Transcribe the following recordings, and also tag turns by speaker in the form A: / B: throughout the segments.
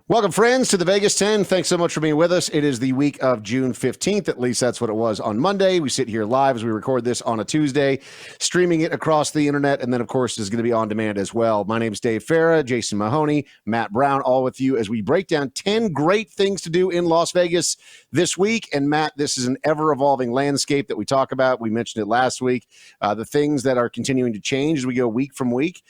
A: Welcome, friends, to the Vegas 10. Thanks so much for being with us. It is the week of June 15th. At least that's what it was on Monday. We sit here live as we record this on a Tuesday, streaming it across the internet, and then, of course, is going to be on demand as well. My name is Dave Farah, Jason Mahoney, Matt Brown, all with you as we break down 10 great things to do in Las Vegas this week. And, Matt, this is an ever-evolving landscape that we talk about. We mentioned it last week. The things that are continuing to change as we go week from week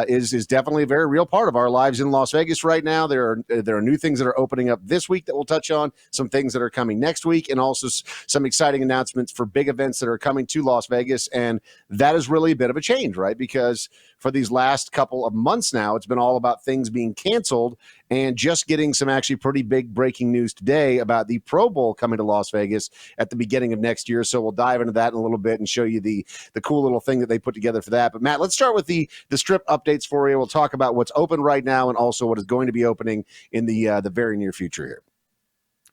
A: is definitely a very real part of our lives in Las Vegas right now. There are new things that are opening up this week that we'll touch on, some things that are coming next week, and also some exciting announcements for big events that are coming to Las Vegas. And that is really a bit of a change, right? Because for these last couple of months now, it's been all about things being canceled, and just getting some actually pretty big breaking news today about the Pro Bowl coming to Las Vegas at the beginning of next year. So we'll dive into that in a little bit and show you the cool little thing that they put together for that. But Matt, let's start with the strip updates for you. We'll talk about what's open right now and also what is going to be opening in the very near future here.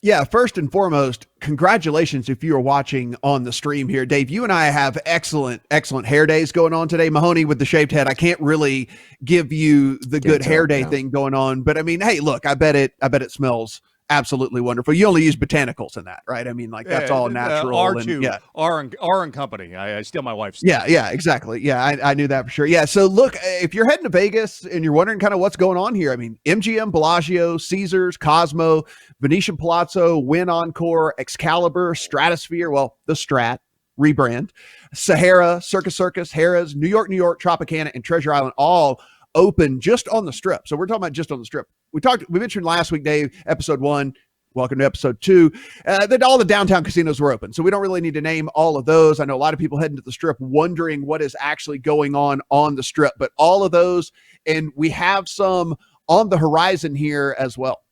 B: Yeah, first and foremost, congratulations if you are watching on the stream here. Dave, you and I have excellent hair days going on today. Mahoney with the shaved head. I can't really give you the good hair day thing going on, but I mean, hey, look, I bet it smells absolutely wonderful. You only use botanicals in that, right? I mean, like that's all natural.
C: R2, R and Company. I steal my wife's.
B: Yeah, exactly. Yeah, I knew that for sure. Yeah, so look, if you're heading to Vegas and you're wondering kind of what's going on here, I mean, MGM, Bellagio, Caesars, Cosmo, Venetian Palazzo, Wynn Encore, Excalibur, Stratosphere, well, the Strat rebrand, Sahara, Circus, Harrah's, New York, Tropicana, and Treasure Island all open just on the Strip. So we're talking about just on the Strip. We mentioned last week, Dave, episode 1. Welcome to episode 2. That all the downtown casinos were open. So we don't really need to name all of those. I know a lot of people heading to the Strip wondering what is actually going on the Strip, but all of those, and we have some on the horizon here as well.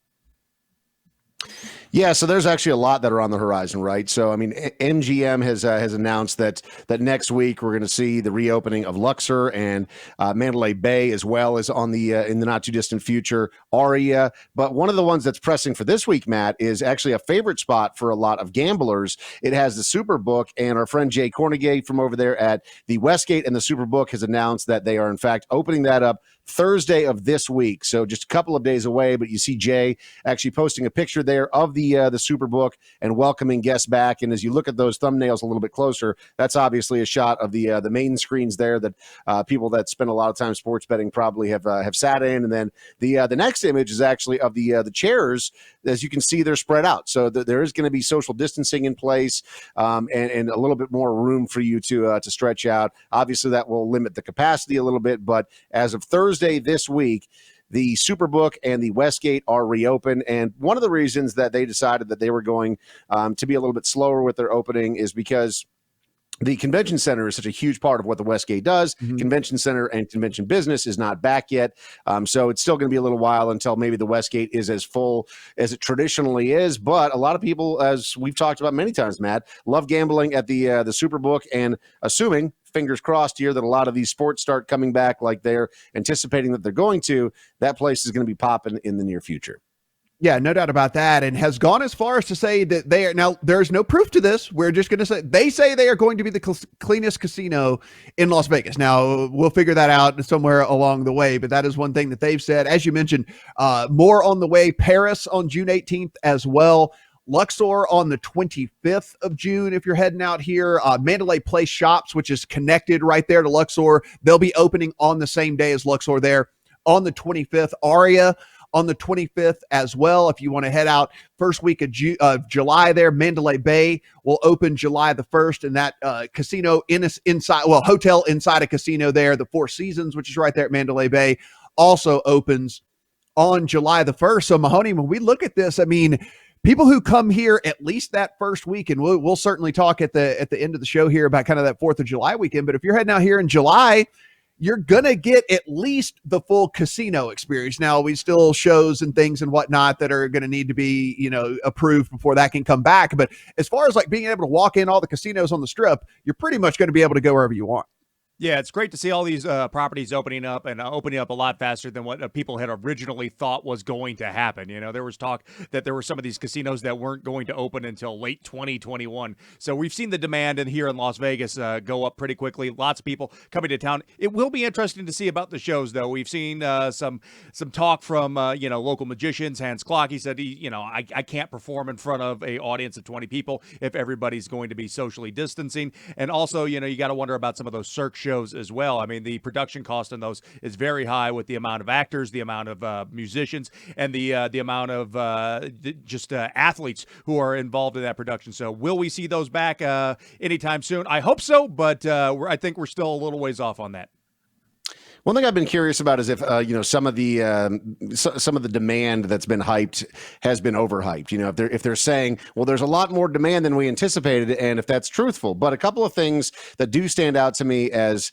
A: Yeah, so there's actually a lot that are on the horizon, right? So, I mean, MGM has announced that next week we're going to see the reopening of Luxor and Mandalay Bay, as well as on the in the not too distant future Aria. But one of the ones that's pressing for this week, Matt, is actually a favorite spot for a lot of gamblers. It has the Superbook, and our friend Jay Cornegay from over there at the Westgate and the Superbook has announced that they are in fact opening that up Thursday of this week, so just a couple of days away. But you see Jay actually posting a picture there of the Superbook and welcoming guests back. And as you look at those thumbnails a little bit closer, that's obviously a shot of the main screens there that people that spend a lot of time sports betting probably have sat in. And then the next image is actually of the chairs. As you can see, they're spread out, so there is going to be social distancing in place and a little bit more room for you to stretch out. Obviously, that will limit the capacity a little bit, but as of Thursday this week, the Superbook and the Westgate are reopened. And one of the reasons that they decided that they were going to be a little bit slower with their opening is because the convention center is such a huge part of what the Westgate does. Mm-hmm. Convention center and convention business is not back yet. So it's still going to be a little while until maybe the Westgate is as full as it traditionally is. But a lot of people, as we've talked about many times, Matt, love gambling at the Superbook, and assuming, fingers crossed here, that a lot of these sports start coming back like they're anticipating that they're going to, that place is going to be popping in the near future.
B: Yeah, no doubt about that, and has gone as far as to say that they are, now there's no proof to this. We're just going to say they are going to be the cleanest casino in Las Vegas. Now, we'll figure that out somewhere along the way, but that is one thing that they've said. As you mentioned, more on the way. Paris on June 18th as well. Luxor on the 25th of June, if you're heading out here. Mandalay Place Shops, which is connected right there to Luxor. They'll be opening on the same day as Luxor there on the 25th. Aria on the 25th as well. If you want to head out first week of July there, Mandalay Bay will open July the 1st, and that casino hotel inside a casino there, the Four Seasons, which is right there at Mandalay Bay, also opens on July the 1st. So Mahoney, when we look at this, I mean, people who come here at least that first week, and we'll certainly talk at the end of the show here about kind of that 4th of July weekend, but if you're heading out here in July, you're going to get at least the full casino experience. Now, we still shows and things and whatnot that are going to need to be, approved before that can come back. But as far as like being able to walk in all the casinos on the Strip, you're pretty much going to be able to go wherever you want.
C: Yeah, it's great to see all these properties opening up and opening up a lot faster than what people had originally thought was going to happen. You know, there was talk that there were some of these casinos that weren't going to open until late 2021. So we've seen the demand in here in Las Vegas go up pretty quickly. Lots of people coming to town. It will be interesting to see about the shows, though. We've seen some talk from local magicians. Hans Klock, he said I can't perform in front of a audience of 20 people if everybody's going to be socially distancing. And also, you got to wonder about some of those cirque shows as well. I mean, the production cost on those is very high with the amount of actors, the amount of musicians, and the amount of athletes who are involved in that production. So will we see those back anytime soon? I hope so, but I think we're still a little ways off on that.
A: One thing I've been curious about is if some of the demand that's been hyped has been overhyped. If they're saying, well, there's a lot more demand than we anticipated, and if that's truthful. But a couple of things that do stand out to me as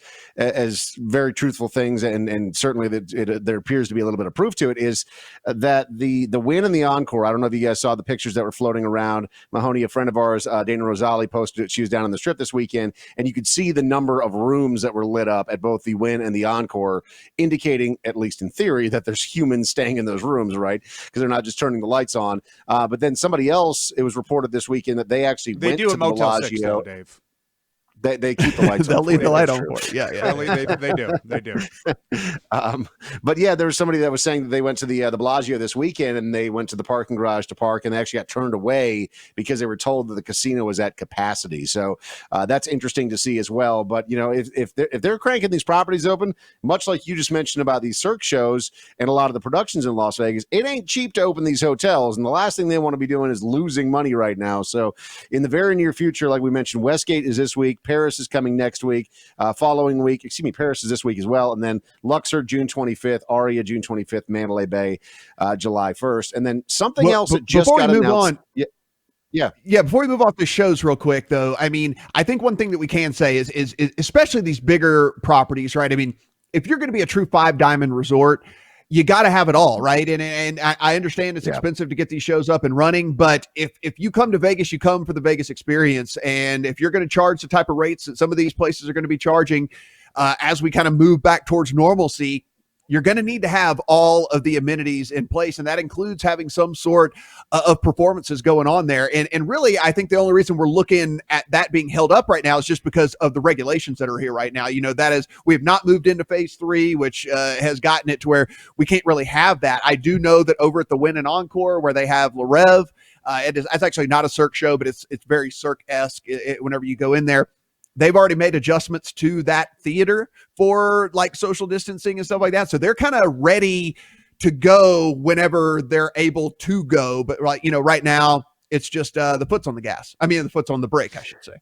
A: very truthful things, and certainly that there appears to be a little bit of proof to it, is that the win and the encore. I don't know if you guys saw the pictures that were floating around. Mahoney, a friend of ours, Dana Rosali, posted it. She was down on the Strip this weekend, and you could see the number of rooms that were lit up at both the win and the encore, indicating, at least in theory, that there's humans staying in those rooms, right? Because they're not just turning the lights on. But then somebody else, it was reported this weekend that they actually went to the
C: Motel 6,
A: Bellagio.
C: though, Dave.
A: They keep the lights on.
B: They'll leave the light on for it. Yeah.
C: They do.
A: But yeah, there was somebody that was saying that they went to the Bellagio this weekend and they went to the parking garage to park, and they actually got turned away because they were told that the casino was at capacity. So that's interesting to see as well. But if they're cranking these properties open, much like you just mentioned about these cirque shows and a lot of the productions in Las Vegas, it ain't cheap to open these hotels, and the last thing they want to be doing is losing money right now. So in the very near future, like we mentioned, Westgate is this week. Paris is coming next week. Following week, Paris is this week as well. And then Luxor, June 25th. Aria, June 25th. Mandalay Bay, July 1st. And then something else that just got announced. Yeah.
B: Before we move off the shows real quick, though, I mean, I think one thing that we can say is especially these bigger properties, right? I mean, if you're going to be a true 5-diamond resort, you got to have it all, right? And I understand it's expensive to get these shows up and running, but if you come to Vegas, you come for the Vegas experience. And if you're going to charge the type of rates that some of these places are going to be charging as we kind of move back towards normalcy, you're going to need to have all of the amenities in place. And that includes having some sort of performances going on there. And really, I think the only reason we're looking at that being held up right now is just because of the regulations that are here right now. That is, we have not moved into phase 3, which has gotten it to where we can't really have that. I do know that over at the Win and Encore, where they have Le Rev, it's actually not a Cirque show, but it's very Cirque-esque whenever you go in there. They've already made adjustments to that theater for like social distancing and stuff like that. So they're kind of ready to go whenever they're able to go. But right now it's just the foot's on the gas. I mean, the foot's on the brake, I should say.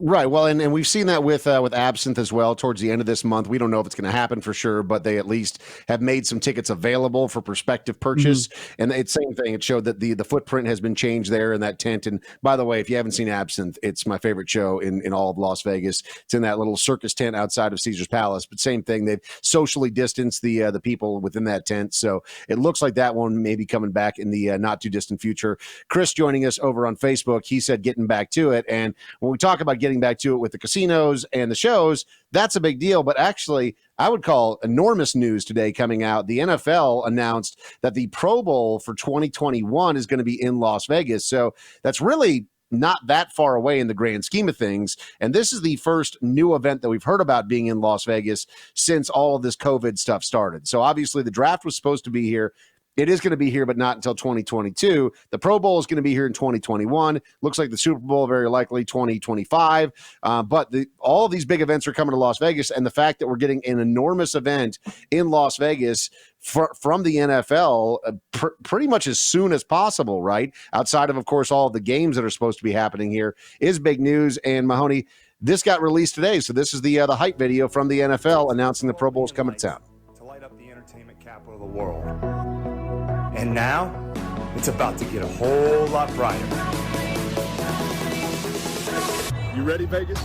A: Right. Well, and we've seen that with Absinthe as well towards the end of this month. We don't know if it's going to happen for sure, but they at least have made some tickets available for prospective purchase. Mm-hmm. And it's same thing. It showed that the footprint has been changed there in that tent. And by the way, if you haven't seen Absinthe, it's my favorite show in all of Las Vegas. It's in that little circus tent outside of Caesar's Palace. But same thing, they've socially distanced the people within that tent. So it looks like that one may be coming back in the not too distant future. Chris joining us over on Facebook, he said getting back to it. And when we talk about getting back to it with the casinos and the shows, that's a big deal. But actually, I would call enormous news today coming out. The NFL announced that the Pro Bowl for 2021 is going to be in Las Vegas. So that's really not that far away in the grand scheme of things. And this is the first new event that we've heard about being in Las Vegas since all of this COVID stuff started. So obviously the draft was supposed to be here. It is going to be here, but not until 2022. The Pro Bowl is going to be here in 2021. Looks like the Super Bowl very likely 2025. But all of these big events are coming to Las Vegas, and the fact that we're getting an enormous event in Las Vegas from the NFL pretty much as soon as possible, right? Outside of course, all of the games that are supposed to be happening here is big news. And Mahoney, this got released today, so this is the hype video from the NFL announcing the Pro Bowl is coming to town.
D: To light up the entertainment capital of the world. And now, it's about to get a whole lot brighter.
E: You ready, Vegas?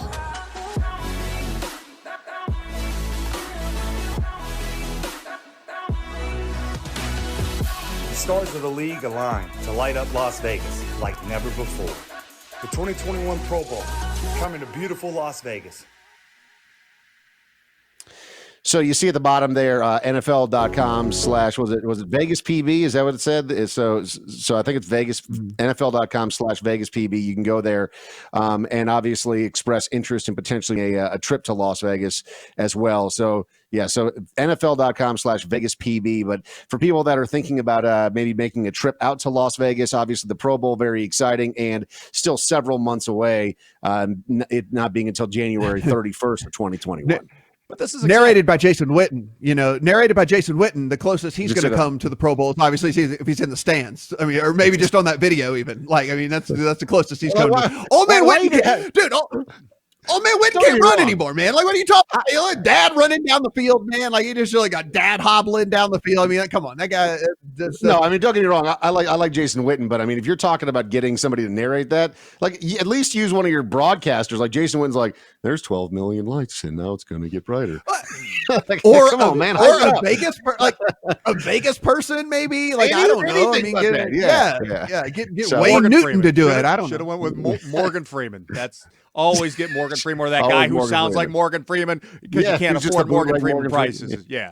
D: The stars of the league align to light up Las Vegas like never before. The 2021 Pro Bowl coming to beautiful Las Vegas.
A: So you see at the bottom there, NFL.com/ was it Vegas PB? Is that what it said? So I think it's Vegas, NFL.com/ Vegas PB. You can go there and obviously express interest in potentially a trip to Las Vegas as well. So yeah, so NFL.com/ Vegas PB. But for people that are thinking about maybe making a trip out to Las Vegas, obviously the Pro Bowl, very exciting and still several months away, it not being until January 31st of 2021.
C: But this is
B: narrated by Jason Witten. Narrated by Jason Witten. The closest he's going to come to the Pro Bowl is obviously if he's in the stands. I mean, or maybe just on that video even. Like, I mean, that's the closest he's come to. Old man Witten, dude. Old man Witten can't run anymore, man. Like, what are you talking about? Dad running down the field, man. Like, you just really got dad hobbling down the field. I mean, come on, that guy.
A: No, I mean, don't get me wrong. I like Jason Witten, but I mean, if you're talking about getting somebody to narrate that, like, at least use one of your broadcasters. Like Jason Witten's like, there's 12 million lights, and now it's going to get brighter.
B: Like, or come on, man. Or a Vegas, a Vegas person, maybe. Like, I don't know. I mean, get
C: so
B: Wayne Newton
C: Freeman.
B: to do it. I don't know.
C: Should have went with Morgan Freeman. That's always get Morgan Freeman or that guy who sounds like Morgan Freeman because you can't afford Morgan Freeman prices. Yeah.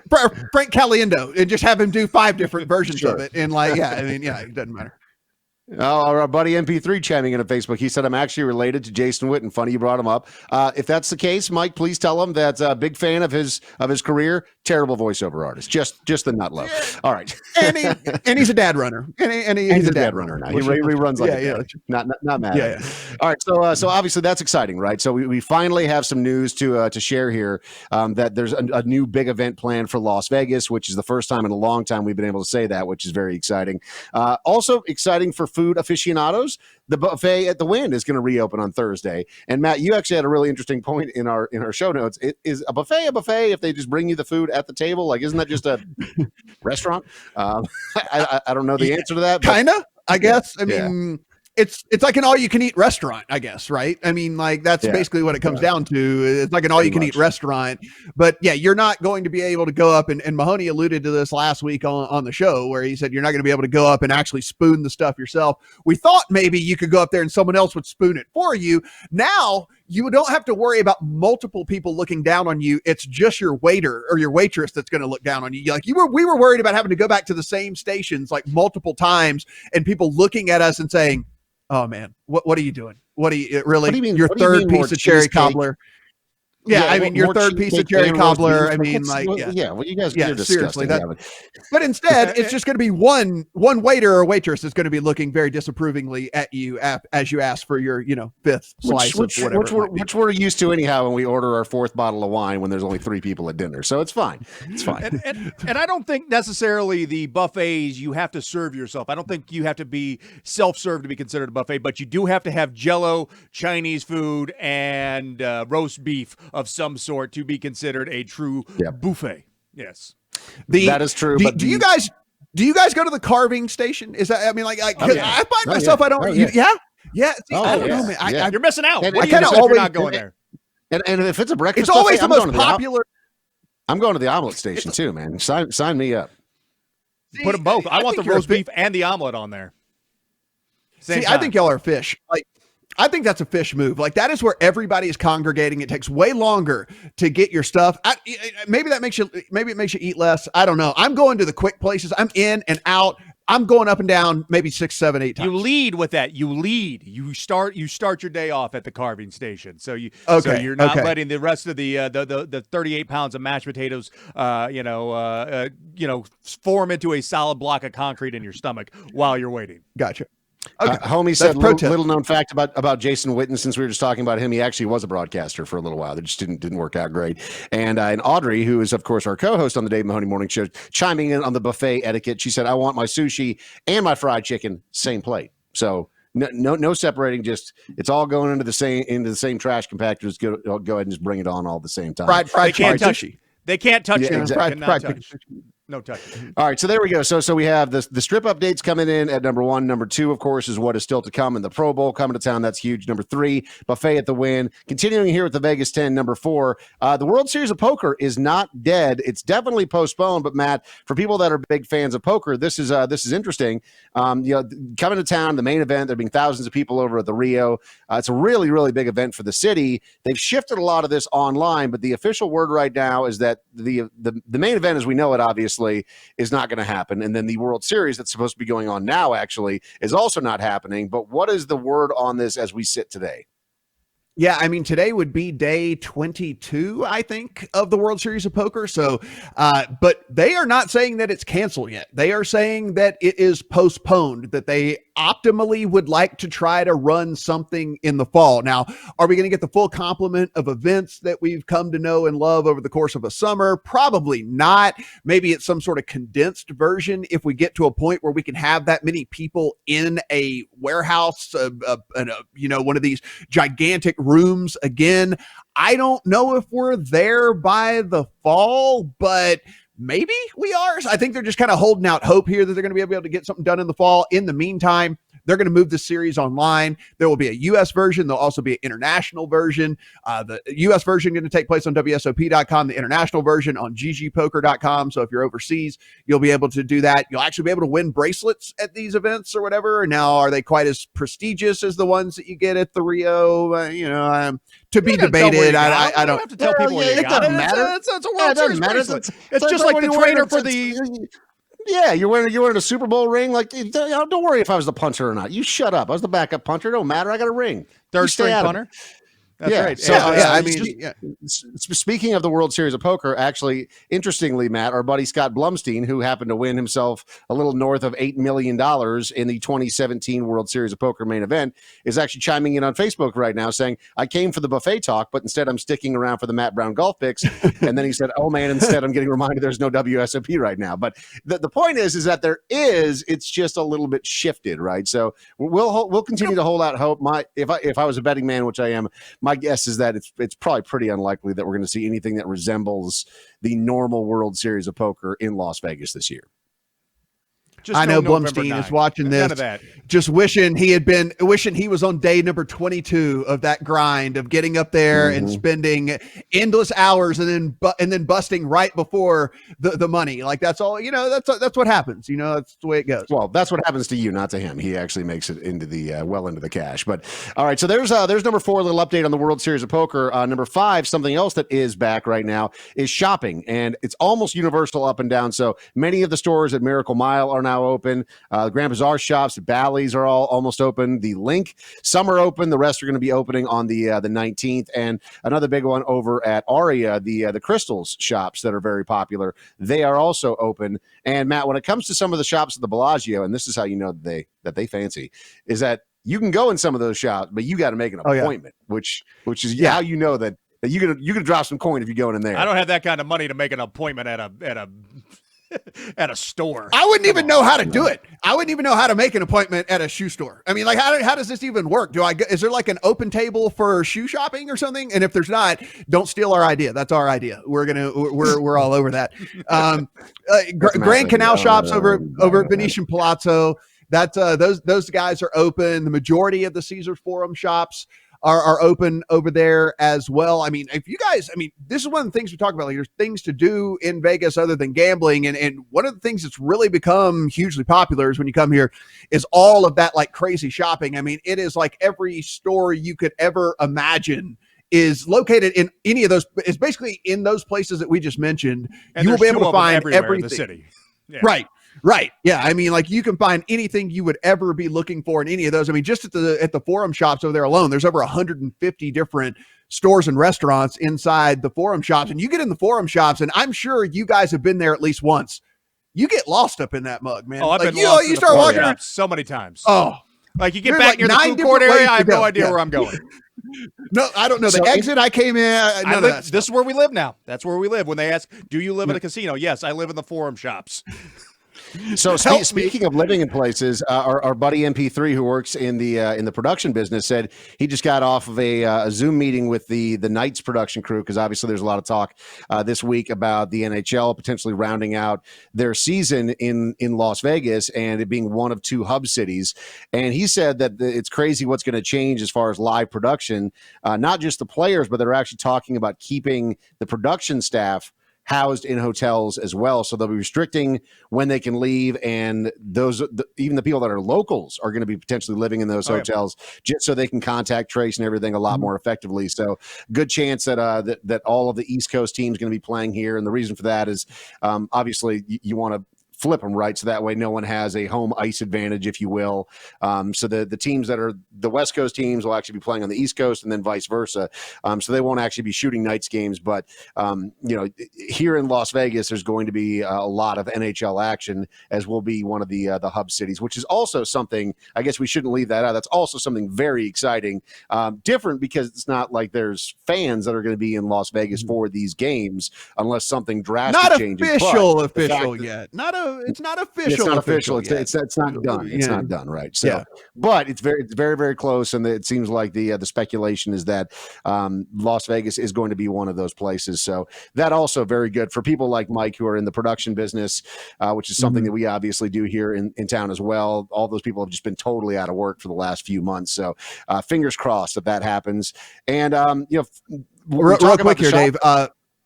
B: Frank Caliendo, and just have him do 5 different versions of it. And like, I mean, it doesn't matter.
A: Oh, our buddy MP3 chiming in on Facebook. He said, I'm actually related to Jason Witten. Funny you brought him up. If that's the case, Mike, please tell him that a big fan of his career. Terrible voiceover artist. Just the nut low. All right.
B: and he's a dad runner. And he's a dad runner
A: now. He runs like a dad. Not mad. Yeah. All right. So obviously that's exciting, right? So we finally have some news to share here that there's a new big event planned for Las Vegas, which is the first time in a long time we've been able to say that, which is very exciting. Also exciting for food aficionados, the buffet at the Wynn is going to reopen on Thursday. And Matt, you actually had a really interesting point in our show notes. Is a buffet if they just bring you the food at the table? Like, isn't that just a restaurant? I don't know the answer to that.
B: Kinda, I guess. I mean, it's like an all-you-can-eat restaurant, I guess, right? I mean, like, that's basically what it comes down to. It's like an all-you-can-eat restaurant. But yeah, you're not going to be able to go up, and Mahoney alluded to this last week on the show, where he said you're not going to be able to go up and actually spoon the stuff yourself. We thought maybe you could go up there and someone else would spoon it for you. Now you don't have to worry about multiple people looking down on you. It's just your waiter or your waitress that's going to look down on you. Like, we were worried about having to go back to the same stations like multiple times and people looking at us and saying, oh man, what are you doing? What do you mean? Your third piece of cherry cobbler. Yeah, I mean, your third piece of cherry cobbler. I mean, like,
A: well, you guys
B: are seriously. But instead, it's just going to be one waiter or waitress is going to be looking very disapprovingly at you as you ask for your, fifth slice of whatever.
A: Which we're used to anyhow when we order our 4th bottle of wine when there's only 3 people at dinner. So it's fine. It's fine.
C: And I don't think necessarily the buffets you have to serve yourself. I don't think you have to be self-served to be considered a buffet, but you do have to have Jell-O, Chinese food, and roast beef of some sort to be considered a true buffet. Yes,
A: that is true.
B: Do you guys go to the carving station? Is that, I mean, like, I find myself, I don't. Yeah. See, I don't know, man.
C: You're missing out.
A: And,
C: what do you know if you're not going there?
A: And if it's a breakfast,
B: it's always buffet, the most popular.
A: I'm going to the omelet station too, man. Sign me up.
C: See, put them both. I want the roast beef and the omelet on there.
B: I think y'all are fish. Like, I think that's a fish move. Like, that is where everybody is congregating. It takes way longer to get your stuff. Maybe it makes you eat less. I don't know. I'm going to the quick places. I'm in and out. I'm going up and down maybe 6, 7, 8 times.
C: You lead with that. You start your day off at the carving station. So you're not letting the rest of the 38 pounds of mashed potatoes form into a solid block of concrete in your stomach while you're waiting.
B: Gotcha.
A: Okay. Homie said little known fact about Jason Witten, since we were just talking about him, he actually was a broadcaster for a little while. That just didn't work out great. And Audrey, who is of course our co-host on the Dave Mahoney Morning Show, chiming in on the buffet etiquette. She said, I want my sushi and my fried chicken same plate. So no separating, just it's all going into the same trash compactors. Go ahead and just bring it on all at the same time.
B: Fried
C: they can't touch you. They can't touch you.
B: Exactly.
C: No touching.
A: All right, so there we go. So we have the strip updates coming in at number 1. Number 2, of course, is what is still to come in the Pro Bowl coming to town. That's huge. Number 3, buffet at the Wynn. Continuing here with the Vegas 10. Number 4, the World Series of Poker is not dead. It's definitely postponed. But Matt, for people that are big fans of poker, this is interesting. Coming to town, the main event. There being thousands of people over at the Rio. It's a really, really big event for the city. They've shifted a lot of this online, but the official word right now is that the main event, as we know it, obviously, is not going to happen. And then the World Series that's supposed to be going on now actually is also not happening. But what is the word on this as we sit today?
B: Yeah, I mean, today would be day 22, I think, of the World Series of Poker. So, but they are not saying that it's canceled yet. They are saying that it is postponed, that they optimally would like to try to run something in the fall. Now, are we going to get the full complement of events that we've come to know and love over the course of a summer? Probably not. Maybe it's some sort of condensed version if we get to a point where we can have that many people in a warehouse, one of these gigantic rooms again. I don't know if we're there by the fall, but maybe we are. I think they're just kind of holding out hope here that they're going to be able to get something done in the fall. In the meantime, they're going to move the series online. There will be a U.S. version. There'll also be an international version. The U.S. version going to take place on WSOP.com, the international version on ggpoker.com. So if you're overseas, you'll be able to do that. You'll actually be able to win bracelets at these events or whatever. Now, are they quite as prestigious as the ones that you get at the Rio? To be debated. I don't
C: have to tell people where you got it. It's a World Series bracelet. It's just like the trainer for the...
A: Yeah, you're wearing a Super Bowl ring. Like, don't worry if I was the punter or not. You shut up. I was the backup punter. Don't matter. I got a ring.
C: Third string punter. That's right.
A: So, speaking of the World Series of Poker, actually, interestingly, Matt, our buddy Scott Blumstein, who happened to win himself a little north of $8 million in the 2017 World Series of Poker main event, is actually chiming in on Facebook right now saying, I came for the buffet talk, but instead I'm sticking around for the Matt Brown golf picks. And then he said, oh, man, instead I'm getting reminded there's no WSOP right now. But the point is that there is, it's just a little bit shifted, right? So we'll continue to hold out hope. If I was a betting man, which I am, my guess is that it's probably pretty unlikely that we're going to see anything that resembles the normal World Series of Poker in Las Vegas this year.
B: I know Blumstein is watching this, just wishing he was on day number 22 of that grind of getting up there and spending endless hours and then busting right before the money. Like that's all, that's what happens. That's the way it goes.
A: Well, that's what happens to you, not to him. He actually makes it into the into the cash. But all right, so there's number 4, a little update on the World Series of Poker. Number 5, something else that is back right now is shopping, and it's almost universal up and down. So many of the stores at Miracle Mile are now open. The Grand Bazaar shops, the Bally's are all almost open. The Link, some are open. The rest are going to be opening on the 19th. And another big one over at Aria, the Crystals shops that are very popular. They are also open. And Matt, when it comes to some of the shops at the Bellagio, and this is how you know that they fancy, is that you can go in some of those shops, but you got to make an appointment, which is how you know that you're gonna drop some coin if you're going in there.
C: I don't have that kind of money to make an appointment at a store.
B: I wouldn't even know how to do it. I wouldn't even know how to make an appointment at a shoe store. I mean, like, how does this even work? Is there like an open table for shoe shopping or something? And if there's not, don't steal our idea. That's our idea. We're all over that. Grand Canal shops over at Venetian Palazzo. That's those guys are open. The majority of the Caesars Forum shops are open over there as well. I mean, this is one of the things we talk about. Like, there's things to do in Vegas other than gambling. And one of the things that's really become hugely popular is when you come here is all of that like crazy shopping. I mean, it is like every store you could ever imagine is located in any of those. It's basically in those places that we just mentioned.
C: And
B: you will be able to find everything
C: in the city. Yeah.
B: Right. Yeah. I mean, like, you can find anything you would ever be looking for in any of those. I mean, just at the Forum shops over there alone, there's over 150 different stores and restaurants inside the Forum shops. And you get in the Forum shops, and I'm sure you guys have been there at least once. You get lost up in that mug, man.
C: Oh, I've
B: like,
C: been lost
B: you start walking
C: around so many times.
B: Oh,
C: like you get back near the food court area, I have no idea where I'm going.
B: No, I don't know. The exit I came in.
C: This is where we live now. That's where we live. When they ask, do you live in a casino? Yes, I live in the Forum shops.
A: So
B: Help me.
A: speaking of living in places, our buddy MP3 who works in the production business said he just got off of a Zoom meeting with the Knights production crew, because obviously there's a lot of talk this week about the NHL potentially rounding out their season in Las Vegas and it being one of two hub cities. And he said that it's crazy what's going to change as far as live production, not just the players, but they're actually talking about keeping the production staff housed in hotels as well. So they'll be restricting when they can leave. And even the people that are locals are going to be potentially living in those hotels just so they can contact trace and everything a lot more effectively. So good chance that that all of the East Coast teams going to be playing here. And the reason for that is obviously you want to flip them, right? So that way no one has a home ice advantage, if you will. So the teams that are the West Coast teams will actually be playing on the East Coast and then vice versa. So they won't actually be shooting Knights games. But, here in Las Vegas, there's going to be a lot of NHL action, as will be one of the hub cities, which is also something, I guess we shouldn't leave that out. That's also something very exciting, different because it's not like there's fans that are going to be in Las Vegas for these games unless something drastic changes.
B: Official yet. It's not official.
A: It's not official.
B: Yet.
A: It's not done. It's not done, right? So, but it's very, very close, and it seems like the speculation is that Las Vegas is going to be one of those places. So that also very good for people like Mike who are in the production business, which is something that we obviously do here in town as well. All those people have just been totally out of work for the last few months. So fingers crossed that happens. And
B: real quick here, Dave.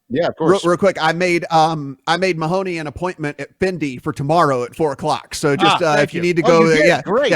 A: Yeah, of course.
B: Real quick, I made Mahoney an appointment at Fendi for tomorrow at 4:00. So just if you need to go,
A: great.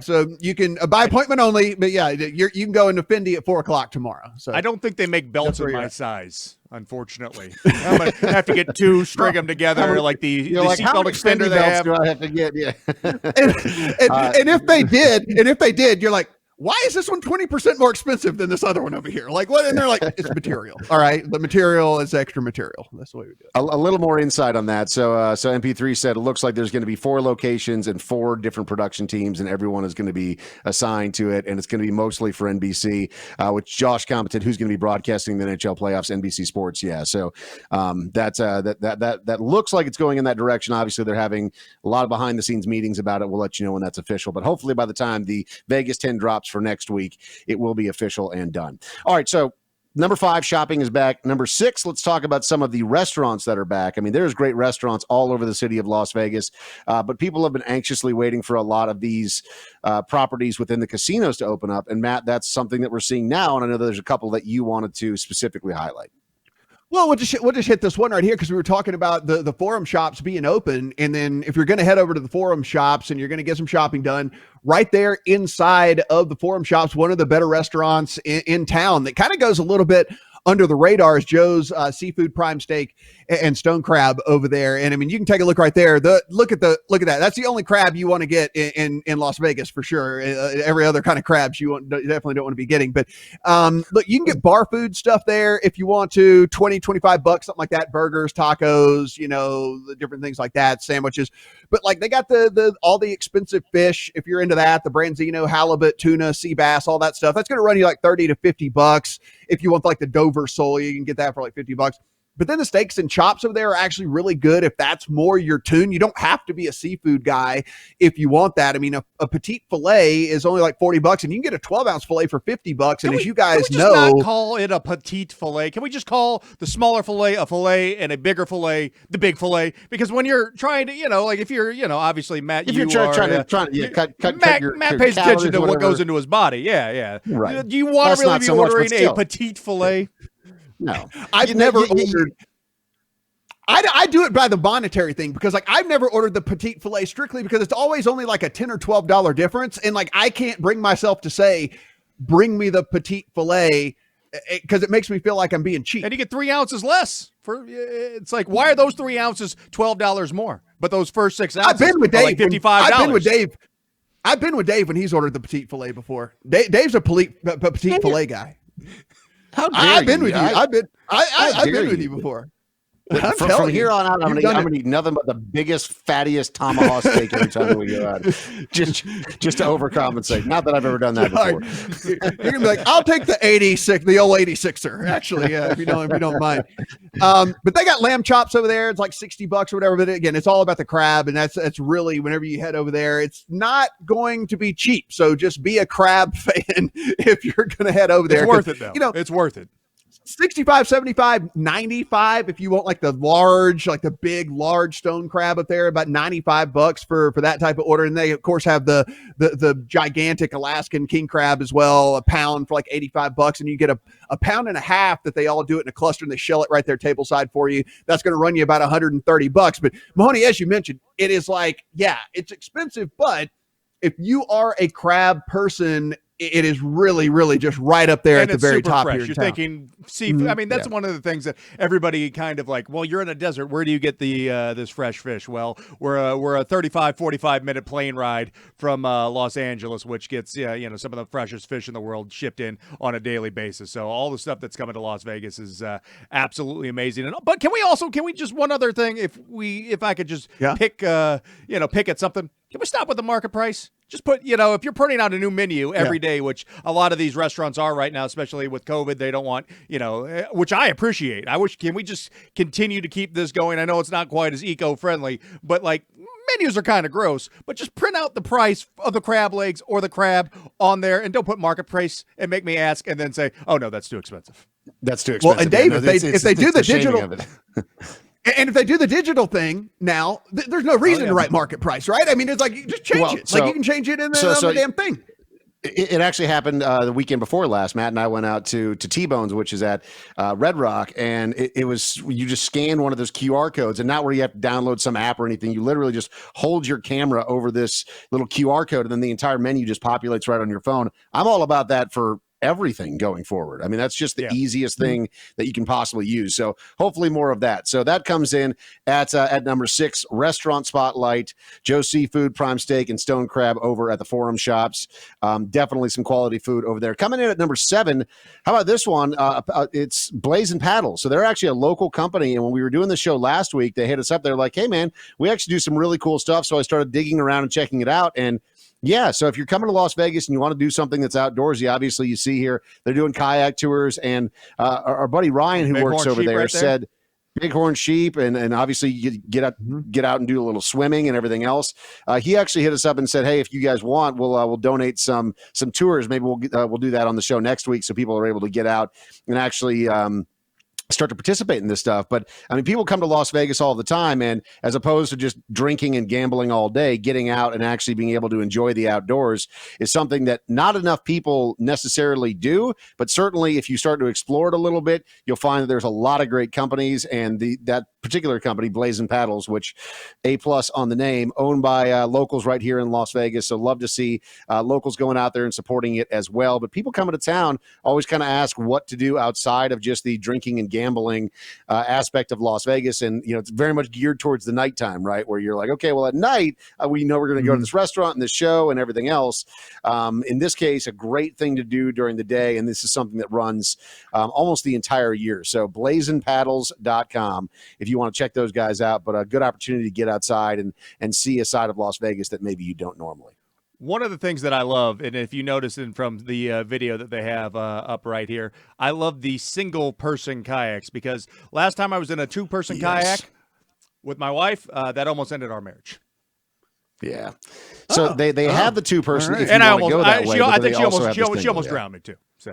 B: So you can by appointment only, but you can go into Fendi at 4:00 tomorrow. So
C: I don't think they make belts in my size, unfortunately. I'm gonna have to get two, string them together like the seatbelt extender they have.
A: Do I have to get? Yeah.
B: and if they did, you're like, why is this one 20% more expensive than this other one over here? Like what? And they're like, it's material. All right. The material is extra material. That's the way we do it.
A: A little more insight on that. So MP3 said it looks like there's going to be 4 locations and 4 different production teams, and everyone is going to be assigned to it. And it's going to be mostly for NBC, which Josh commented, who's going to be broadcasting the NHL playoffs, NBC Sports. Yeah. So that looks like it's going in that direction. Obviously, they're having a lot of behind the scenes meetings about it. We'll let you know when that's official. But hopefully by the time the Vegas 10 drops for next week, it will be official and done. All right, so number 5, shopping is back. Number 6, let's talk about some of the restaurants that are back. I mean, there's great restaurants all over the city of Las Vegas, but people have been anxiously waiting for a lot of these properties within the casinos to open up. And Matt, that's something that we're seeing now, and I know there's a couple that you wanted to specifically highlight.
B: Well, we'll just hit this one right here because we were talking about the Forum shops being open. And then if you're going to head over to the Forum shops and you're going to get some shopping done, right there inside of the Forum shops, one of the better restaurants in town that kind of goes a little bit under the radar is Joe's Seafood Prime Steak and Stone Crab over there. And I mean, you can take a look right there. Look at that. That's the only crab you want to get in Las Vegas for sure. Every other kind of crabs you definitely don't want to be getting. But look, you can get bar food stuff there if you want to, $20-25, something like that. Burgers, tacos, the different things like that, sandwiches. But like they got all the expensive fish if you're into that, the branzino, halibut, tuna, sea bass, all that stuff. That's going to run you like $30 to $50. If you want like the Dover sole, you can get that for like $50. But then the steaks and chops over there are actually really good if that's more your tune. You don't have to be a seafood guy if you want that. I mean, a petite filet is only like $40, and you can get a 12-ounce filet for $50. And as you guys know,
C: not call it a petite filet. Can we just call the smaller filet a filet and a bigger filet the big filet? Because when you're trying to, like if you're, obviously Matt,
A: if you're trying to cut
C: Matt pays attention to what goes into his body. Yeah.
A: Right.
C: Do you want to really be ordering a petite filet?
A: No,
B: I've never ordered. I do it by the monetary thing because like I've never ordered the petite filet strictly because it's always only like a $10 or $12 difference. And like, I can't bring myself to say, bring me the petite filet because it makes me feel like I'm being cheap.
C: And you get 3 ounces less it's like, why are those 3 ounces $12 more? But those first 6 ounces
B: I've been with Dave.
C: Like $55.
B: I've been with Dave when he's ordered the petite filet before. Dave's a petite filet guy.
A: How dare
B: I've been
A: you?
B: with you. I've been with
A: you.
B: you before. I'm
A: From
B: telling
A: here
B: you,
A: on out, I'm
B: you've
A: gonna
B: done it.
A: eat nothing but the biggest, fattiest tomahawk steak every time we go out, just to overcompensate. Not that I've ever done that
B: John,
A: before.
B: you're gonna be like, I'll take the old 86er, actually, if you don't mind. But they got lamb chops over there. It's like $60 or whatever. But again, it's all about the crab, and that's really whenever you head over there, it's not going to be cheap. So just be a crab fan if you're gonna head over there.
C: It's worth it though.
B: You know,
C: It's worth it.
B: 65, 75, 95 if you want like the big large stone crab up there, about $95 for that type of order. And they of course have the gigantic Alaskan king crab as well, a pound for like $85, and you get a pound and a half that they all do it in a cluster and they shell it right there tableside for you. That's going to run you about $130. But Mahoney, as you mentioned, it is like, yeah, it's expensive, but if you are a crab person, it is really, really just right up there
C: And
B: at the
C: it's
B: very
C: super
B: top
C: fresh.
B: here in
C: You're
B: town.
C: thinking seafood. I mean, that's one of the things that everybody kind of like, well, you're in a desert. Where do you get the this fresh fish? Well, we're a 35, 45-minute plane ride from Los Angeles, which gets some of the freshest fish in the world shipped in on a daily basis. So all the stuff that's coming to Las Vegas is absolutely amazing. But can we just one other thing? If I could just pick at something, can we stop with the market price? Just put, if you're putting out a new menu every day, which a lot of these restaurants are right now, especially with COVID, they don't want, which I appreciate. Can we just continue to keep this going? I know it's not quite as eco-friendly, but like menus are kind of gross, but just print out the price of the crab legs or the crab on there and don't put market price and make me ask and then say, oh no, that's too expensive.
A: That's too expensive.
B: Well, and Dave,
A: Yeah,
B: if they do the digital,
A: of it.
B: and if they do the digital thing now, there's no reason to write market price, right? I mean, it's like you just change it. Like you can change it in the damn thing.
A: It actually happened the weekend before last. Matt and I went out to T-Bones, which is at Red Rock, and it was, you just scan one of those QR codes, and not where you have to download some app or anything. You literally just hold your camera over this little QR code, and then the entire menu just populates right on your phone. I'm all about that for everything going forward. I mean, that's just the easiest thing that you can possibly use. So hopefully more of that. So that comes in at number 6, Restaurant Spotlight, Joe Seafood, Prime Steak, and Stone Crab over at the Forum Shops. Definitely some quality food over there. Coming in at number 7, how about this one? It's Blazing Paddles. So they're actually a local company. And when we were doing the show last week, they hit us up. They're like, hey, man, we actually do some really cool stuff. So I started digging around and checking it out. And yeah, so if you're coming to Las Vegas and you want to do something that's outdoorsy, obviously you see here they're doing kayak tours, and our buddy Ryan, who works over there, said bighorn sheep, and obviously you get out and do a little swimming and everything else. He actually hit us up and said, hey, if you guys want, we'll donate some tours. Maybe we'll do that on the show next week so people are able to get out and actually start to participate in this stuff. But I mean, people come to Las Vegas all the time, and as opposed to just drinking and gambling all day, getting out and actually being able to enjoy the outdoors is something that not enough people necessarily do. But certainly if you start to explore it a little bit, you'll find that there's a lot of great companies, and that particular company, Blazing Paddles, which A+ on the name, owned by locals right here in Las Vegas. So love to see locals going out there and supporting it as well. But people coming to town always kind of ask what to do outside of just the drinking and gambling aspect of Las Vegas. And, it's very much geared towards the nighttime, right? Where you're like, okay, well, at night, we know we're going to go to this restaurant and this show and everything else. In this case, a great thing to do during the day. And this is something that runs almost the entire year. So blazingpaddles.com if you want to check those guys out. But a good opportunity to get outside and see a side of Las Vegas that maybe you don't normally.
C: One of the things that I love, and if you notice from the video that they have up right here, I love the single-person kayaks, because last time I was in a two-person kayak with my wife, that almost ended our marriage.
A: Yeah. So they have the two-person.
B: Right.
A: If you
C: And I
A: want to go that way,
C: I
A: but
C: think
A: they
C: she almost
A: yeah.
C: drowned me too. So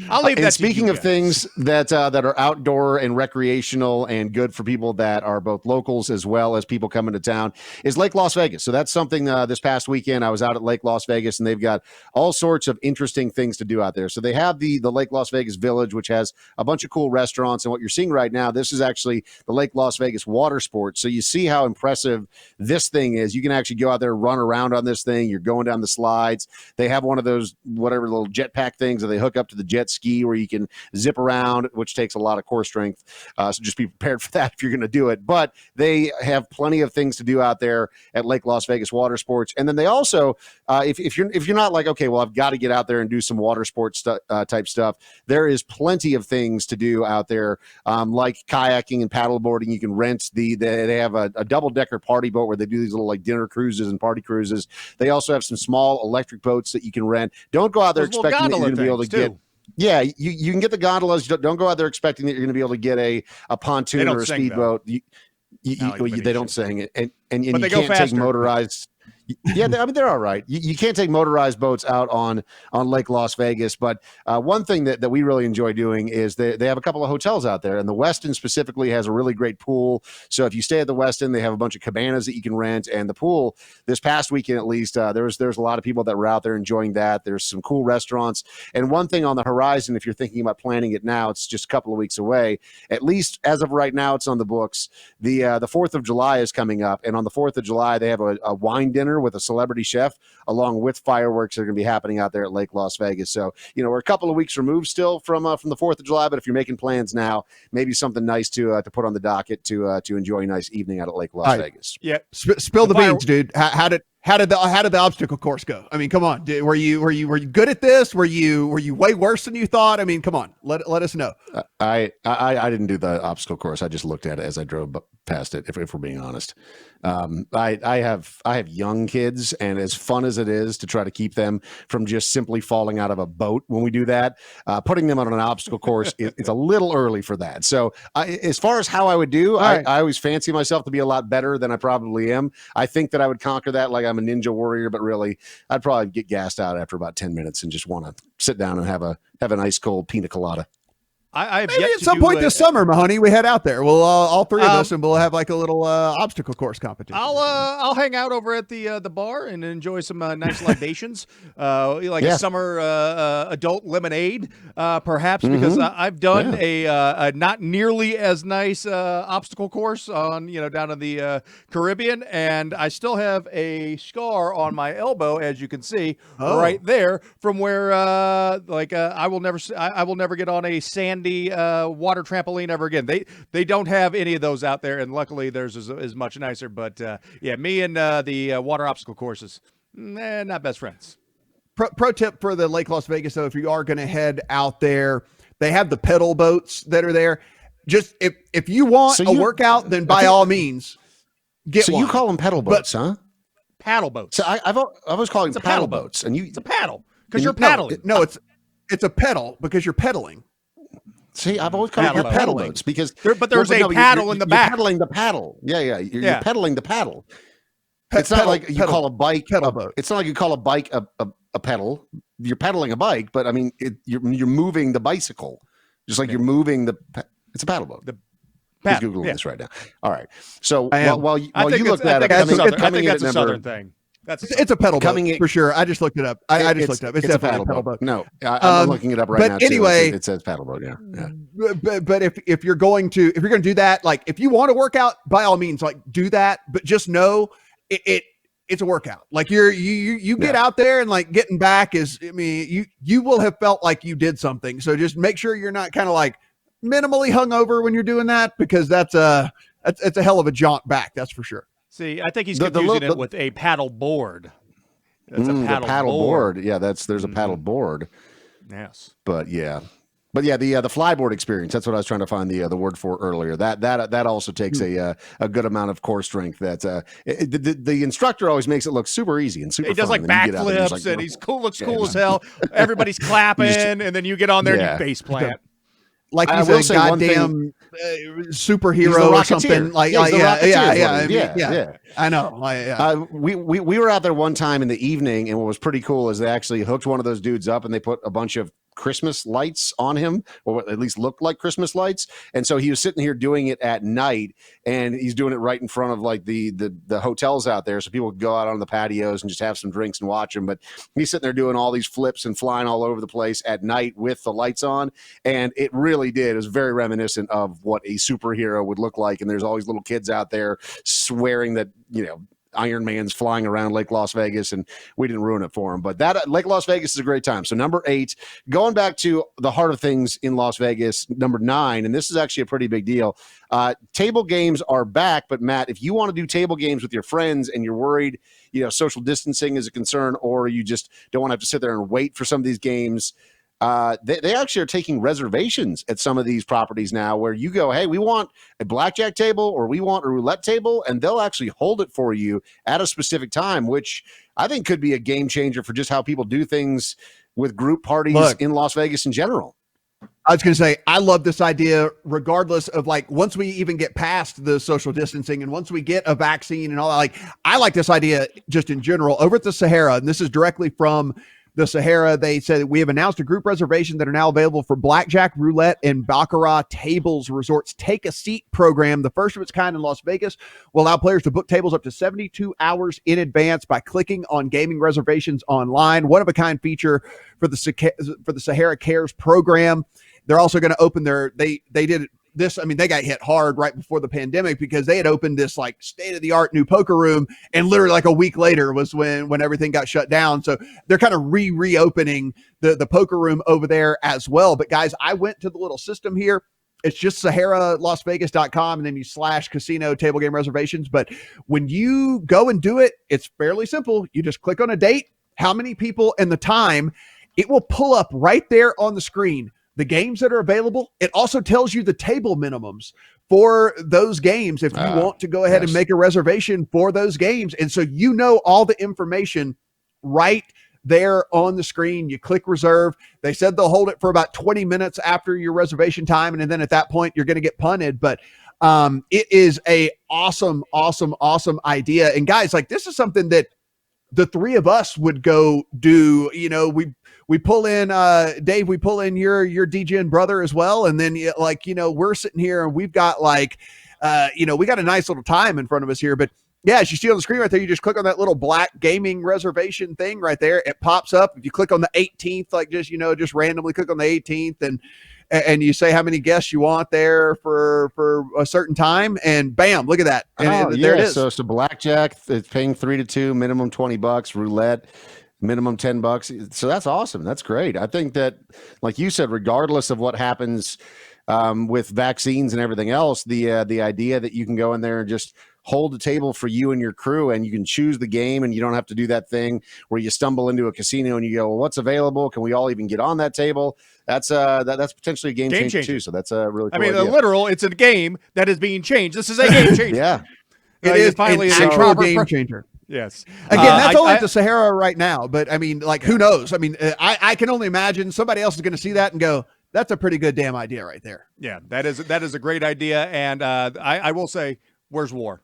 C: I'll leave that.
A: And
C: to
A: speaking
C: you
A: of
C: guys.
A: things that are outdoor and recreational and good for people that are both locals as well as people coming to town, is Lake Las Vegas. So that's something this past weekend I was out at Lake Las Vegas, and they've got all sorts of interesting things to do out there. So they have the Lake Las Vegas Village, which has a bunch of cool restaurants. And what you're seeing right now, this is actually the Lake Las Vegas water sports. So you see how impressive this thing is. You can actually go out there, run around on this thing. You're going down the slides. They have one of those whatever little jetpack things that they hook up to the jet ski where you can zip around, which takes a lot of core strength. So just be prepared for that if you're going to do it. But they have plenty of things to do out there at Lake Las Vegas Water Sports. And then they also, if you're not like, okay, well, I've got to get out there and do some water sports type stuff, there is plenty of things to do out there, like kayaking and paddleboarding. You can rent they have a double-decker party boat where they do these little like dinner cruises and party cruises. They also have some small electric boats that you can rent. Don't go out there expecting that you're going to be able to get. Yeah, you can get the gondolas. Don't go out there expecting that you're going to be able to get a pontoon or a speedboat. They don't sing it, and you can't take motorized. Yeah, I mean they're all right. You can't take motorized boats out on Lake Las Vegas, but one thing that we really enjoy doing is they have a couple of hotels out there, and the Westin specifically has a really great pool. So if you stay at the Westin, they have a bunch of cabanas that you can rent, and the pool this past weekend at least, there's a lot of people that were out there enjoying that. There's some cool restaurants, and one thing on the horizon, if you're thinking about planning it now, it's just a couple of weeks away. At least as of right now, it's on the books. The 4th of July is coming up, and on the 4th of July, they have a wine dinner with a celebrity chef, along with fireworks that are going to be happening out there at Lake Las Vegas. So, we're a couple of weeks removed still from the 4th of July, but if you're making plans now, maybe something nice to put on the docket to enjoy a nice evening out at Lake Las Vegas.
C: Yeah.
B: Spill the beans, dude. How did the obstacle course go? I mean, come on. Were you good at this? Were you way worse than you thought? I mean, come on. Let us know.
A: I didn't do the obstacle course. I just looked at it as I drove past it. If we're being honest, I have young kids, and as fun as it is to try to keep them from just simply falling out of a boat when we do that, putting them on an obstacle course, it's a little early for that. So as far as how I would do, I always fancy myself to be a lot better than I probably am. I think that I would conquer that like I'm a ninja warrior, but really I'd probably get gassed out after about 10 minutes and just want to sit down and have an ice cold pina colada.
C: I've
B: Maybe
C: yet
B: at some point this summer, Mahoney, we head out there. We'll all three of us, and we'll have like a little obstacle course competition.
C: I'll hang out over at the bar and enjoy some nice libations, a summer adult lemonade, perhaps, because I've done a not nearly as nice obstacle course on down in the Caribbean, and I still have a scar on my elbow, as you can see right there, from where I will never get on a sandy water trampoline ever again. They don't have any of those out there, and luckily theirs is much nicer. But me and the water obstacle courses, not best friends.
B: Pro tip for the Lake Las Vegas, though, if you are going to head out there, they have the pedal boats that are there. Just if you want a workout, then by all means get one.
A: So you call them pedal boats, huh?
C: Paddle boats.
A: So I've always called them paddle boats, and
C: it's a paddle because you're paddling.
B: No, it's a pedal because you're pedaling.
A: See, I've always called it pedal boats because
C: there's a paddle in the back.
A: You're pedaling the paddle. Yeah. You're pedaling the paddle. It's not like you call a bike pedal boat. It's not like you call a bike a pedal. You're pedaling a bike, but I mean, you're moving the bicycle, just like you're moving it's a paddle boat. He's Googling this right now. All right. So while you look that up,
C: I think that's a Southern thing.
B: It's a pedal boat for sure. I just looked it up. I just looked it up. It's definitely a pedal boat.
A: No, I'm looking it up right now.
B: But anyway,
A: it says paddle boat. Yeah.
B: But if you're going to do that, like if you want to work out, by all means, like do that. But just know it's a workout. Like you get out there and like getting back you will have felt like you did something. So just make sure you're not kind of like minimally hungover when you're doing that, because that's a hell of a jaunt back. That's for sure.
C: See, I think he's confusing it with a paddle board. That's a
A: paddle board. Yeah, there's a paddle board.
C: Yes.
A: But the flyboard experience. That's what I was trying to find the word for earlier. That also takes a good amount of core strength. That's the instructor always makes it look super easy and super.
C: He does
A: fun.
C: like backflips and he's cool. Looks cool as hell. Everybody's clapping, and then you get on there and you face plant.
B: Like he's a goddamn superhero or something. Yeah. I know.
A: We were out there one time in the evening, and what was pretty cool is they actually hooked one of those dudes up, and they put a bunch of Christmas lights on him, or at least looked like Christmas lights. And so he was sitting here doing it at night, and he's doing it right in front of like the hotels out there, so people could go out on the patios and just have some drinks and watch him. But he's sitting there doing all these flips and flying all over the place at night with the lights on, and it really did. It was very reminiscent of what a superhero would look like. And there's always little kids out there swearing that Iron Man's flying around Lake Las Vegas, and we didn't ruin it for them. But that Lake Las Vegas is a great time. So number 8, going back to the heart of things in Las Vegas, number 9, and this is actually a pretty big deal. Table games are back, but Matt, if you want to do table games with your friends and you're worried, social distancing is a concern, or you just don't want to have to sit there and wait for some of these games, they actually are taking reservations at some of these properties now where you go, hey, we want a blackjack table or we want a roulette table, and they'll actually hold it for you at a specific time, which I think could be a game changer for just how people do things with group parties in Las Vegas in general.
B: I was going to say, I love this idea, regardless of once we even get past the social distancing and once we get a vaccine and all that, I like this idea just in general. Over at the Sahara, and this is directly from the Sahara, they said, we have announced a group reservation that are now available for blackjack, roulette, and baccarat tables. Resorts Take a Seat program, the first of its kind in Las Vegas, will allow players to book tables up to 72 hours in advance by clicking on gaming reservations online. One of a kind feature for the Sahara Cares program. They're also going to open they did this. I mean, they got hit hard right before the pandemic because they had opened this state-of-the-art new poker room, and literally a week later was when everything got shut down. So they're kind of reopening the poker room over there as well. But guys, I went to the little system here. It's just SaharaLasVegas.com, and then you /casino table game reservations. But when you go and do it, it's fairly simple. You just click on a date, how many people, and the time. It will pull up right there on the screen the games that are available. It also tells you the table minimums for those games if you want to go ahead and make a reservation for those games. And so all the information right there on the screen. You click reserve. They said they'll hold it for about 20 minutes after your reservation time, and then at that point, you're going to get punted. But it is a awesome idea. And guys, this is something that the three of us would go do. We pull in Dave, we pull in your DJ and brother as well. And then we're sitting here and we've got we got a nice little time in front of us here. But yeah, as you see on the screen right there, you just click on that little black gaming reservation thing right there. It pops up. If you click on the 18th, just randomly click on the 18th and you say how many guests you want there for a certain time, and bam, look at that. And there it is.
A: So it's a blackjack. It's paying 3 to 2, minimum $20. Roulette, minimum $10. So that's awesome. That's great. I think that, like you said, regardless of what happens with vaccines and everything else, the idea that you can go in there and just hold a table for you and your crew, and you can choose the game, and you don't have to do that thing where you stumble into a casino and you go, well, what's available? Can we all even get on that table? That's potentially a game changer too. So that's a really cool idea.
C: Literal, it's a game that is being changed. This is a game changer.
A: Yeah.
B: It is finally an actual game changer.
C: Yes.
B: Again, that's only at the Sahara right now, but I mean, who knows? I mean, I can only imagine somebody else is going to see that and go, that's a pretty good damn idea right there.
C: Yeah, that is a great idea. And I will say, where's war?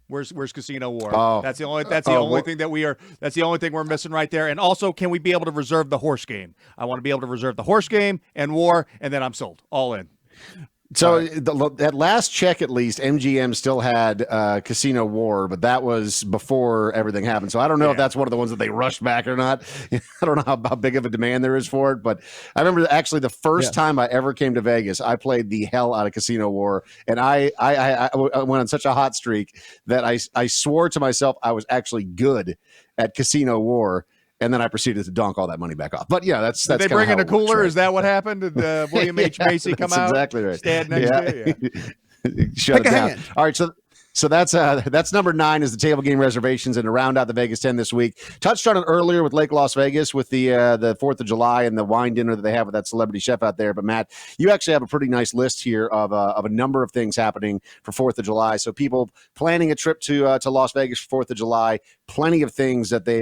C: Where's Casino War?
A: Oh.
C: That's the only thing that's the only thing we're missing right there. And also, can we be able to reserve the horse game? I want to be able to reserve the horse game and war, and then I'm sold. All in.
A: So at last check, at least, MGM still had Casino War, but that was before everything happened. So I don't know if that's one of the ones that they rushed back or not. I don't know how big of a demand there is for it, but I remember actually the first time I ever came to Vegas, I played the hell out of Casino War, and I went on such a hot streak that I swore to myself I was actually good at Casino War. And then I proceeded to dunk all that money back off. But yeah, that's
C: Did they bring in a cooler? Works, right? Is that what happened? Did William H. Macy come out?
A: Exactly right.
C: Stand next to you.
A: Shut it down. All right, so that's number 9 is the table game reservations, and to round out the Vegas 10 this week. Touched on it earlier with Lake Las Vegas with the 4th of July and the wine dinner that they have with that celebrity chef out there. But Matt, you actually have a pretty nice list here of a number of things happening for 4th of July. So people planning a trip to Las Vegas for 4th of July, plenty of things that they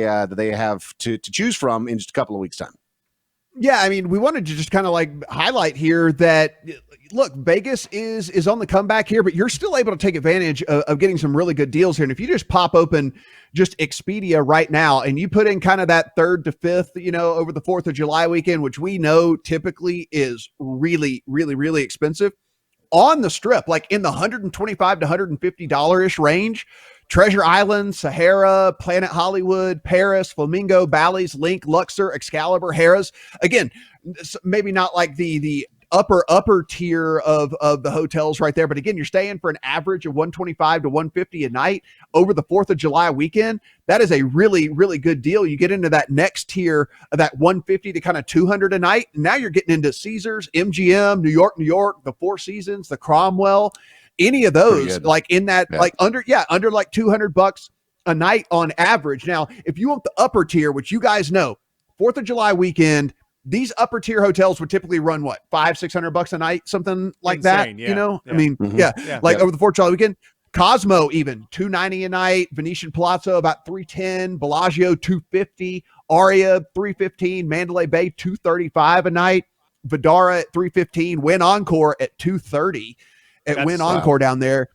A: have to choose from in just a couple of weeks' time.
B: Yeah, I mean, we wanted to just kind of highlight here that, look, Vegas is on the comeback here, but you're still able to take advantage of getting some really good deals here. And if you just pop open just Expedia right now and you put in kind of that 3rd to 5th, over the 4th of July weekend, which we know typically is really, really, really expensive, on the strip, in the $125 to $150-ish range, Treasure Island, Sahara, Planet Hollywood, Paris, Flamingo, Bally's, Link, Luxor, Excalibur, Harrah's. Again, maybe not the upper tier of the hotels right there. But again, you're staying for an average of 125 to 150 a night over the 4th of July weekend. That is a really, really good deal. You get into that next tier of that 150 to kind of 200 a night. And now you're getting into Caesars, MGM, New York, the Four Seasons, the Cromwell, any of those, like in that, like under like $200 a night on average. Now, if you want the upper tier, which you guys know, 4th of July weekend, these upper tier hotels would typically run what, $500-600 a night, something like
C: Insane,
B: that.
C: yeah.
B: You know,
C: Yeah.
B: I mean, like over the 4th of July weekend. Cosmo even $290 a night, Venetian Palazzo about $310, Bellagio $250, Aria $315, Mandalay Bay $235 a night, Vidara at $315, Wynn Encore at $230 at Wynn Encore down there.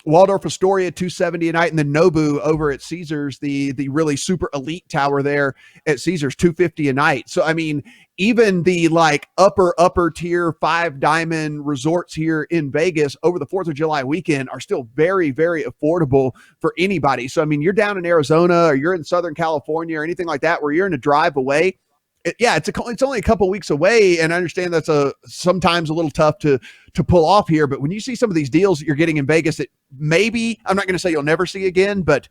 B: Waldorf Astoria $270 a night, and then Nobu over at Caesars, the really super elite tower there at Caesars, $250 a night. So I mean, even the like upper tier 5-diamond resorts here in Vegas over the 4th of July weekend are still very, very affordable for anybody. So I mean, you're down in Arizona or you're in Southern California or anything like that where you're in a drive away. It's only a couple weeks away, and I understand that's sometimes a little tough to pull off here. But when you see some of these deals that you're getting in Vegas that maybe, I'm not going to say you'll never see again, but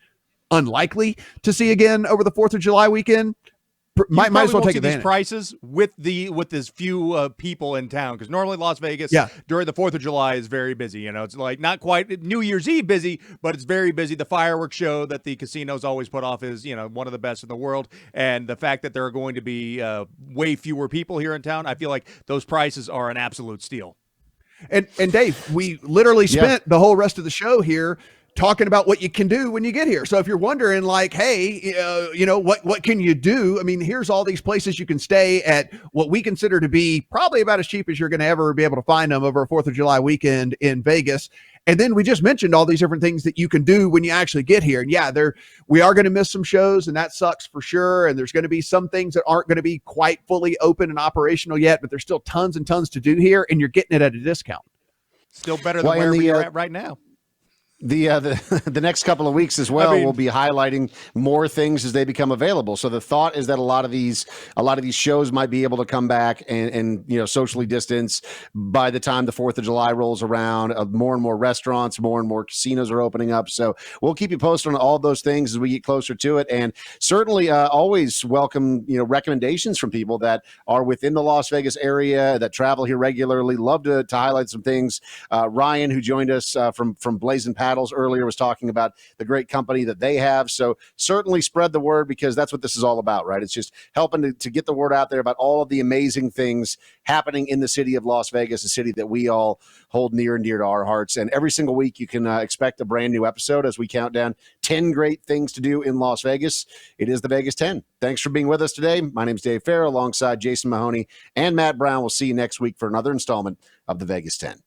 B: unlikely to see again over the 4th of July weekend, might as well take advantage.
C: These prices with as few people in town, because normally Las Vegas during the 4th of July is very busy. You know, it's like not quite New Year's Eve busy, but it's very busy. The fireworks show that the casinos always put off is, you know, one of the best in the world, and the fact that there are going to be way fewer people here in town, I feel like those prices are an absolute steal.
B: And Dave, we literally spent the whole rest of the show here talking about what you can do when you get here. So if you're wondering like, hey, you know, what can you do? I mean, here's all these places you can stay at what we consider to be probably about as cheap as you're going to ever be able to find them over a 4th of July weekend in Vegas. And then we just mentioned all these different things that you can do when you actually get here. And we are going to miss some shows, and that sucks for sure. And there's going to be some things that aren't going to be quite fully open and operational yet, but there's still tons and tons to do here, and you're getting it at a discount.
C: Still better than wherever you're at right now.
A: The next couple of weeks as well, we'll be highlighting more things as they become available. So the thought is that a lot of these shows might be able to come back and you know, socially distance by the time the 4th of July rolls around. More and more restaurants, more and more casinos are opening up. So we'll keep you posted on all those things as we get closer to it. And certainly always welcome, you know, recommendations from people that are within the Las Vegas area that travel here regularly. Love to highlight some things. Ryan, who joined us from Blazing Paddles earlier, was talking about the great company that they have. So certainly spread the word, because that's what this is all about, right? It's just helping to get the word out there about all of the amazing things happening in the city of Las Vegas, a city that we all hold near and dear to our hearts. And every single week you can expect a brand new episode as we count down 10 great things to do in Las Vegas. It is the Vegas 10. Thanks for being with us today. My name is Dave Farrow alongside Jason Mahoney and Matt Brown. We'll see you next week for another installment of the Vegas 10.